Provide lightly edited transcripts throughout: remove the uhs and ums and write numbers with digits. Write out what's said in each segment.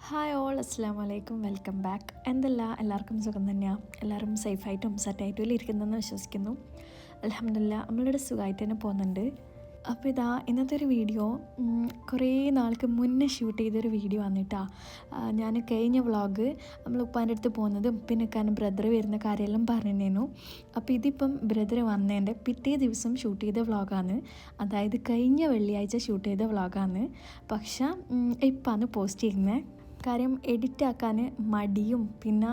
Hi all, അസ്സാം വലൈക്കും, welcome back. എല്ലാവർക്കും സുഖം തന്നെയാണ്. എല്ലാവരും സേഫായിട്ടും സെറ്റായിട്ടും ഇരിക്കുന്നതെന്ന് വിശ്വസിക്കുന്നു. അൽഹംദുലില്ലാ നമ്മളിവിടെ സുഖമായിട്ട് തന്നെ പോകുന്നുണ്ട്. അപ്പോൾ ഇന്നത്തെ ഒരു വീഡിയോ കുറേ നാൾക്ക് മുന്നേ ഷൂട്ട് ചെയ്തൊരു വീഡിയോ വന്നിട്ടാണ്. ഞാൻ കഴിഞ്ഞ വ്ളോഗ് നമ്മൾ ഉപ്പാൻ്റെ അടുത്ത് പോകുന്നതും പിന്നെ കാരണം ബ്രദർ വരുന്ന കാര്യമെല്ലാം പറഞ്ഞിരുന്നു. അപ്പോൾ ഇതിപ്പം ബ്രദർ വന്നതിൻ്റെ പിറ്റേ ദിവസം ഷൂട്ട് ചെയ്ത വ്ളോഗാണ്. അതായത് കഴിഞ്ഞ വെള്ളിയാഴ്ച ഷൂട്ട് ചെയ്ത വ്ളോഗാണ്. പക്ഷേ ഇപ്പാണ് പോസ്റ്റ് ചെയ്യുന്നത്. കാര്യം എഡിറ്റാക്കാൻ മടിയും പിന്നെ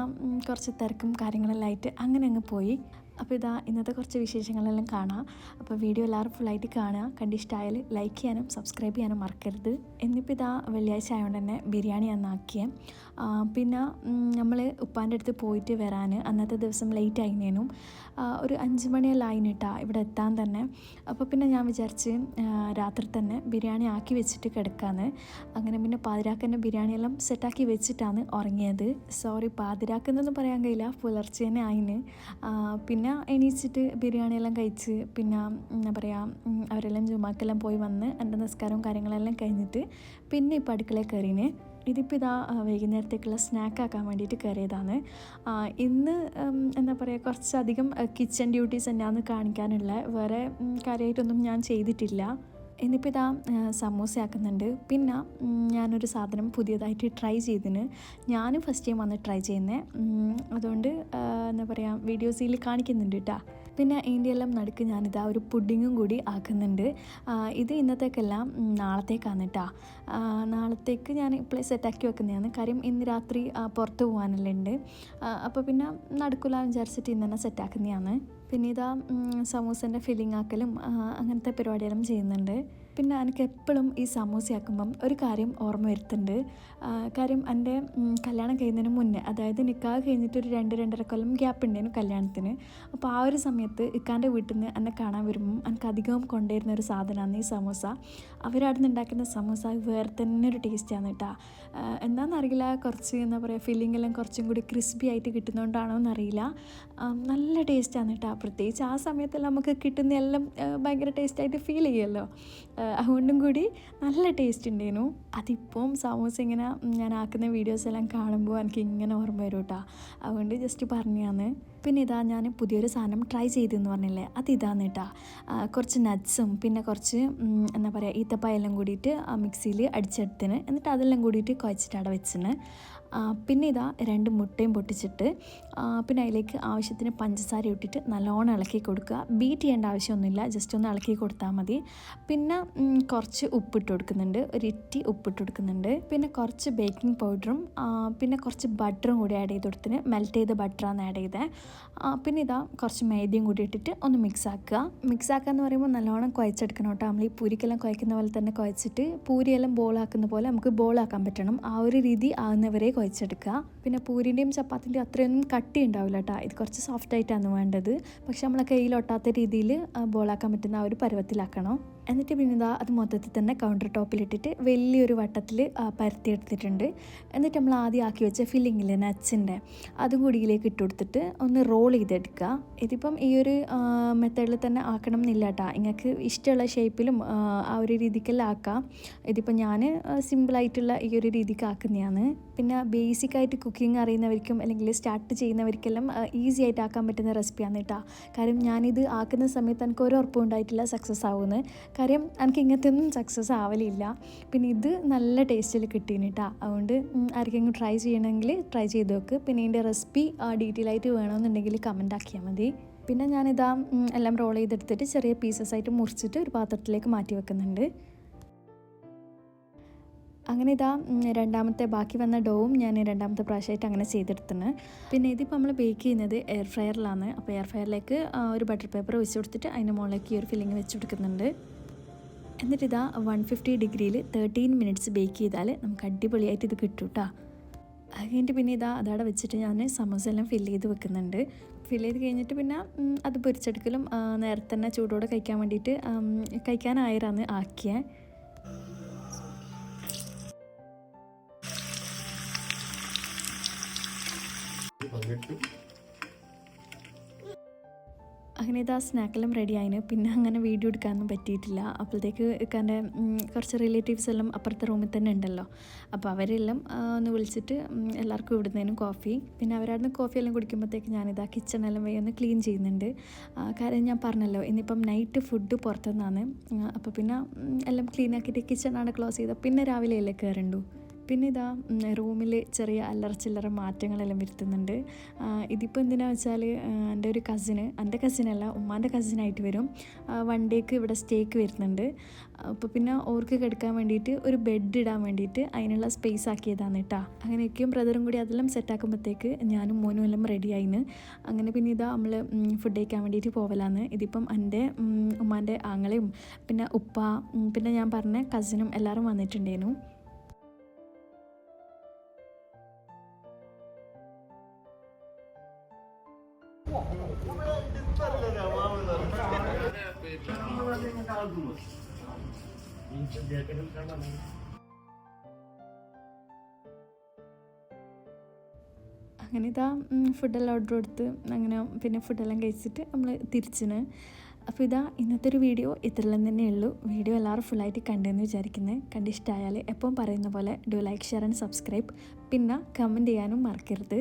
കുറച്ച് തിരക്കും കാര്യങ്ങളെല്ലാം ആയിട്ട് അങ്ങനെ അങ്ങ് പോയി. അപ്പോൾ ഇന്നത്തെ കുറച്ച് വിശേഷങ്ങളെല്ലാം കാണാം. അപ്പോൾ വീഡിയോ എല്ലാവരും ഫുള്ളായിട്ട് കാണുക. കണ്ടിഷ്ടമായാൽ ലൈക്ക് ചെയ്യാനും സബ്സ്ക്രൈബ് ചെയ്യാനും മറക്കരുത്. എന്നിപ്പോൾ വെള്ളിയാഴ്ച ആയതുകൊണ്ട് തന്നെ ബിരിയാണിയാണ് ആക്കിയത്. പിന്നെ നമ്മൾ ഉപ്പാൻ്റെ അടുത്ത് പോയിട്ട് വരാൻ അന്നത്തെ ദിവസം ലേറ്റ് ആയിനേനും. ഒരു 5 മണിയെല്ലാം ആയിട്ടാ ഇവിടെ എത്താൻ തന്നെ. അപ്പോൾ പിന്നെ ഞാൻ വിചാരിച്ച് രാത്രി തന്നെ ബിരിയാണി ആക്കി വെച്ചിട്ട് കിടക്കാമെന്ന്. അങ്ങനെ പിന്നെ പാതിരാക്ക് തന്നെ ബിരിയാണിയെല്ലാം സെറ്റാക്കി വെച്ചിട്ടാണ് ഉറങ്ങിയത്. സോറി, പാതിരാക്കെന്നൊന്നും പറയാൻ കഴിയില്ല, പുലർച്ചെ തന്നെ ആയിന്. പിന്നെ എണീച്ചിട്ട് ബിരിയാണിയെല്ലാം കഴിച്ച് പിന്നെ എന്താ പറയുക അവരെല്ലാം ജുമാക്കെല്ലാം പോയി വന്ന് എൻ്റെ നിസ്കാരവും കാര്യങ്ങളെല്ലാം കഴിഞ്ഞിട്ട് പിന്നെ ഇപ്പോൾ അടുക്കളയിൽ കയറിന്. ഇതിപ്പോൾ വൈകുന്നേരത്തേക്കുള്ള സ്നാക്കാക്കാൻ വേണ്ടിയിട്ട് കയറിയതാണ്. ഇന്ന് എന്താ പറയുക കുറച്ചധികം കിച്ചൺ ഡ്യൂട്ടീസ് തന്നെയാണ് കാണിക്കാനുള്ള. വേറെ കാര്യമായിട്ടൊന്നും ഞാൻ ചെയ്തിട്ടില്ല. ഇന്നിപ്പോൾ സമൂസ ആക്കുന്നുണ്ട്. പിന്നെ ഞാനൊരു സാധനം പുതിയതായിട്ട് ട്രൈ ചെയ്തിന്. ഞാൻ ഫസ്റ്റ് ടൈം വന്ന് ട്രൈ ചെയ്യുന്നത്. അതുകൊണ്ട് എന്താ പറയുക വീഡിയോസിൽ കാണിക്കുന്നുണ്ട് കേട്ടോ. പിന്നെ ഇതിൻ്റെയെല്ലാം നടുക്ക് ഒരു പുഡിങ്ങും കൂടി ആക്കുന്നുണ്ട്. ഇത് ഇന്നത്തേക്കെല്ലാം നാളത്തേക്കാണ് കേട്ടോ. നാളത്തേക്ക് ഞാൻ ഇപ്പോഴേ സെറ്റാക്കി വെക്കുന്നതാണ്. കാര്യം ഇന്ന് രാത്രി പുറത്ത് പോകാനെല്ലാം ഉണ്ട്. അപ്പോൾ പിന്നെ നടക്കില്ല വിചാരിച്ചിട്ട് ഇന്ന് തന്നെ സെറ്റാക്കുന്നതാണ്. പിന്നെ സമൂസേൻ്റെ ഫില്ലിങ് ആക്കലും അങ്ങനത്തെ പരിപാടിയെല്ലാം ചെയ്യുന്നുണ്ട്. പിന്നെ എനിക്ക് എപ്പോഴും ഈ സമൂസ ആക്കുമ്പം ഒരു കാര്യം ഓർമ്മ വരുത്തുന്നുണ്ട്. കാര്യം എൻ്റെ കല്യാണം കഴിയുന്നതിന് മുന്നേ, അതായത് നിക്കാഹ് കഴിഞ്ഞിട്ട് ഒരു 2-2.5 കൊല്ലം ഗ്യാപ്പ് ഉണ്ടായിരുന്നു കല്യാണത്തിന്. അപ്പോൾ ആ ഒരു സമയത്ത് ഇക്കാൻ്റെ വീട്ടിൽ നിന്ന് എന്നെ കാണാൻ വരുമ്പം എനിക്ക് അധികവും കൊണ്ടുവരുന്ന ഒരു സാധനമാണ് ഈ സമൂസ. അവരവിടെ നിന്ന് ഉണ്ടാക്കുന്ന സമൂസ വേറെ തന്നെ ഒരു ടേസ്റ്റാണ് കേട്ടോ. എന്താണെന്നറിയില്ല, കുറച്ച് എന്താ പറയുക ഫില്ലിംഗ് എല്ലാം കുറച്ചും കൂടി ക്രിസ്പി ആയിട്ട് കിട്ടുന്നതുകൊണ്ടാണോ എന്നറിയില്ല. നല്ല ടേസ്റ്റാണ് കേട്ടോ. പ്രത്യേകിച്ച് ആ സമയത്തെല്ലാം നമുക്ക് കിട്ടുന്ന എല്ലാം ഭയങ്കര ടേസ്റ്റായിട്ട് ഫീൽ ചെയ്യുമല്ലോ. അതുകൊണ്ടും കൂടി നല്ല ടേസ്റ്റ് ഉണ്ടായിരുന്നു. അതിപ്പം സമൂസ ഇങ്ങനെ ഞാൻ ആക്കുന്ന വീഡിയോസ് എല്ലാം കാണുമ്പോൾ എനിക്ക് ഇങ്ങനെ ഓർമ്മ വരും കേട്ടോ. അതുകൊണ്ട് ജസ്റ്റ് പറഞ്ഞാന്ന്. പിന്നെ ഞാൻ പുതിയൊരു സാധനം ട്രൈ ചെയ്തെന്ന് പറഞ്ഞില്ലേ, അതിതാണ് കേട്ടോ. കുറച്ച് നട്ട്സും പിന്നെ കുറച്ച് എന്താ പറയുക ഈത്തപ്പായെല്ലാം കൂടിയിട്ട് മിക്സിയിൽ അടിച്ചെടുത്തിന്. എന്നിട്ട് അതെല്ലാം കൂടിയിട്ട് കുഴച്ചിട്ട് അവിടെ വെച്ചിന്. പിന്നെ 2 മുട്ടയും പൊട്ടിച്ചിട്ട് പിന്നെ അതിലേക്ക് ആവശ്യത്തിന് പഞ്ചസാര ഇട്ടിട്ട് നല്ലോണം ഇളക്കി കൊടുക്കുക. ബീറ്റ് ചെയ്യേണ്ട ആവശ്യമൊന്നുമില്ല, ജസ്റ്റ് ഒന്ന് ഇളക്കി കൊടുത്താൽ മതി. പിന്നെ കുറച്ച് ഉപ്പിട്ട് കൊടുക്കുന്നുണ്ട്, ഒരു ഇറ്റി ഉപ്പിട്ട് കൊടുക്കുന്നുണ്ട്. പിന്നെ കുറച്ച് ബേക്കിംഗ് പൗഡറും പിന്നെ കുറച്ച് ബട്ടറും കൂടി ആഡ് ചെയ്ത് കൊടുത്തിന്. മെൽറ്റ് ചെയ്ത ബട്ടറാണ് ആഡ് ചെയ്തത്. പിന്നെ കുറച്ച് മൈദയും കൂടി ഇട്ടിട്ട് ഒന്ന് മിക്സ് ആക്കുക എന്ന് പറയുമ്പോൾ നല്ലോണം കുഴച്ചെടുക്കണം കേട്ടോ. നമ്മൾ ഈ പൂരിക്കെല്ലാം കുഴക്കുന്ന പോലെ തന്നെ കുഴച്ചിട്ട് പൂരിയെല്ലാം ബോളാക്കുന്ന പോലെ നമുക്ക് ബോളാക്കാൻ പറ്റണം. ആ ഒരു രീതി ആകുന്നവരെ കുഴച്ചെടുക്കുക. പിന്നെ പൂരിൻ്റെയും ചപ്പാത്തിൻ്റെയും അത്രയൊന്നും കട്ടി ഉണ്ടാവില്ല കേട്ടോ. ഇത് കുറച്ച് സോഫ്റ്റ് ആയിട്ടാണ് വേണ്ടത്. പക്ഷെ നമ്മളെ കയ്യിലൊട്ടാത്ത രീതിയിൽ ബോളാക്കാൻ പറ്റുന്ന ആ ഒരു പരുവത്തിലാക്കണം. എന്നിട്ട് പിന്നെ അത് മൊത്തത്തിൽ തന്നെ കൗണ്ടർ ടോപ്പിലിട്ടിട്ട് വലിയൊരു വട്ടത്തിൽ പരത്തിയെടുത്തിട്ടുണ്ട്. എന്നിട്ട് നമ്മൾ ആദ്യം ആക്കി വെച്ച ഫില്ലിങ്ങില്ലേ നട്ട്സിൻ്റെ, അതും കൂടിയിലേക്ക് ഇട്ട് കൊടുത്തിട്ട് ഒന്ന് റോൾ ചെയ്തെടുക്കുക. ഇതിപ്പം ഈ ഒരു മെത്തേഡിൽ തന്നെ ആക്കണം എന്നില്ല കേട്ടോ. നിങ്ങൾക്ക് ഇഷ്ടമുള്ള ഷേപ്പിലും ആ ഒരു രീതിക്കെല്ലാം ആക്കാം. ഇതിപ്പോൾ ഞാൻ സിമ്പിളായിട്ടുള്ള ഈ ഒരു രീതിക്ക് ആക്കുന്നതാണ്. പിന്നെ ബേസിക്കായിട്ട് കുക്കിംഗ് അറിയുന്നവർക്കും അല്ലെങ്കിൽ സ്റ്റാർട്ട് ചെയ്യുന്നവർക്കെല്ലാം ഈസി ആയിട്ട് ആക്കാൻ പറ്റുന്ന റെസിപ്പിയാണ് കേട്ടോ. കാര്യം ഞാനിത് ആക്കുന്ന സമയത്ത് എനിക്ക് ഒരു ഉറപ്പും ഉണ്ടായിട്ടില്ല സക്സസ് ആവുമെന്ന്. കാര്യം എനിക്ക് ഇങ്ങനത്തെ ഒന്നും സക്സസ് ആവലില്ല. പിന്നെ ഇത് നല്ല ടേസ്റ്റിൽ കിട്ടീന് കേട്ടോ. അതുകൊണ്ട് ആർക്കെങ്കിലും ട്രൈ ചെയ്യണമെങ്കിൽ ട്രൈ ചെയ്ത് നോക്ക്. പിന്നെ ഇതിൻ്റെ റെസിപ്പി ഡീറ്റെയിൽ ആയിട്ട് വേണമെന്നുണ്ടെങ്കിൽ കമൻ്റ് ആക്കിയാൽ മതി. പിന്നെ എല്ലാം റോൾ ചെയ്തെടുത്തിട്ട് ചെറിയ പീസസ് ആയിട്ട് മുറിച്ചിട്ട് ഒരു പാത്രത്തിലേക്ക് മാറ്റി വെക്കുന്നുണ്ട്. അങ്ങനെ രണ്ടാമത്തെ ബാക്കി വന്ന ഡോവും ഞാൻ രണ്ടാമത്തെ പ്രാവശ്യമായിട്ട് അങ്ങനെ ചെയ്തെടുത്തിന്. പിന്നെ ഇതിപ്പോൾ നമ്മൾ ബേക്ക് ചെയ്യുന്നത് എയർ ഫ്രയറിലാണ്. അപ്പോൾ എയർ ഫ്രയറിലേക്ക് ഒരു ബട്ടർ പേപ്പർ വെച്ച് കൊടുത്തിട്ട് അതിൻ്റെ മുകളിലേക്ക് ഈ ഒരു ഫില്ലിങ് വെച്ച് കൊടുക്കുന്നുണ്ട്. എന്നിട്ട് 150 ഡിഗ്രിയിൽ 13 മിനിറ്റ്സ് ബേക്ക് ചെയ്താൽ നമുക്ക് അടിപൊളിയായിട്ട് ഇത് കിട്ടും കേട്ടോ. അത് കഴിഞ്ഞിട്ട് പിന്നെ അതവിടെ വെച്ചിട്ട് ഞാൻ സമോസ എല്ലാം ഫില്ല് ചെയ്ത് വെക്കുന്നുണ്ട്. ഫില്ല് ചെയ്ത് കഴിഞ്ഞിട്ട് പിന്നെ അത് പൊരിച്ചെടുക്കലും നേരത്തെ തന്നെ ചൂടോടെ കഴിക്കാൻ വേണ്ടിയിട്ട് കഴിക്കാനായിരാന്ന് ആക്കിയത്. അങ്ങനെ ഇതാ സ്നാക്കെല്ലാം റെഡി ആയിന്. പിന്നെ അങ്ങനെ വീഡിയോ എടുക്കാനൊന്നും പറ്റിയിട്ടില്ല. അപ്പോഴത്തേക്ക് ഇക്കാൻ്റെ കുറച്ച് റിലേറ്റീവ്സ് എല്ലാം അപ്പുറത്തെ റൂമിൽ തന്നെ ഉണ്ടല്ലോ. അപ്പോൾ അവരെല്ലാം ഒന്ന് വിളിച്ചിട്ട് എല്ലാവർക്കും ഇവിടുന്നതിനും കോഫി. പിന്നെ അവരവിടുന്ന് കോഫി എല്ലാം കുടിക്കുമ്പോഴത്തേക്ക് ഞാനിതാ കിച്ചണെല്ലാം വൈ ഒന്ന് ക്ലീൻ ചെയ്യുന്നുണ്ട്. കാര്യം ഞാൻ പറഞ്ഞല്ലോ ഇന്നിപ്പം നൈറ്റ് ഫുഡ് പുറത്തുനിന്നാണ്. അപ്പോൾ പിന്നെ എല്ലാം ക്ലീൻ ആക്കിയിട്ട് കിച്ചണാണ് ക്ലോസ് ചെയ്തത്. പിന്നെ രാവിലെയല്ലേ കയറണ്ടു. പിന്നെ ഇതാ റൂമിൽ ചെറിയ അല്ലറ ചില്ലറ മാറ്റങ്ങളെല്ലാം വരുത്തുന്നുണ്ട്. ഇതിപ്പോൾ എന്തിനാണെന്ന് വെച്ചാൽ എൻ്റെ ഒരു എൻ്റെ കസിനല്ല ഉമ്മാൻ്റെ കസിനായിട്ട് വരും. വൺ ഡേക്ക് ഇവിടെ സ്റ്റേക്ക് വരുന്നുണ്ട്. അപ്പോൾ പിന്നെ ഓർക്ക് കിടക്കാൻ വേണ്ടിയിട്ട് ഒരു ബെഡ് ഇടാൻ വേണ്ടിയിട്ട് അതിനുള്ള സ്പേസ് ആക്കിയതാണ് കേട്ടോ. അങ്ങനെയൊക്കെയും ബ്രദറും കൂടി അതെല്ലാം സെറ്റാക്കുമ്പോഴത്തേക്ക് ഞാനും മോനും എല്ലാം റെഡി ആയിന്. അങ്ങനെ പിന്നെ ഇതാ നമ്മൾ ഫുഡ് കഴിക്കാൻ വേണ്ടിയിട്ട് പോവലാന്ന്. ഇതിപ്പം എൻ്റെ ഉമ്മാൻ്റെ ആങ്ങളെയും പിന്നെ ഉപ്പ പിന്നെ ഞാൻ പറഞ്ഞ കസിനും എല്ലാവരും വന്നിട്ടുണ്ടായിരുന്നു. അങ്ങനെ ഇതാ ഫുഡെല്ലാം ഓർഡർ കൊടുത്ത് അങ്ങനെ പിന്നെ ഫുഡെല്ലാം കഴിച്ചിട്ട് നമ്മൾ തിരിച്ചിന്. അപ്പോൾ ഇതാ ഇന്നത്തെ ഒരു വീഡിയോ ഇത്രയെല്ലാം തന്നെ ഉള്ളൂ. വീഡിയോ എല്ലാവരും ഫുള്ളായിട്ട് കണ്ടെന്ന് വിചാരിക്കുന്നത്. കണ്ടിഷ്ടമായാൽ എപ്പം പറയുന്ന പോലെ do like share and subscribe. പിന്നെ കമൻറ്റ് ചെയ്യാനും മറക്കരുത്.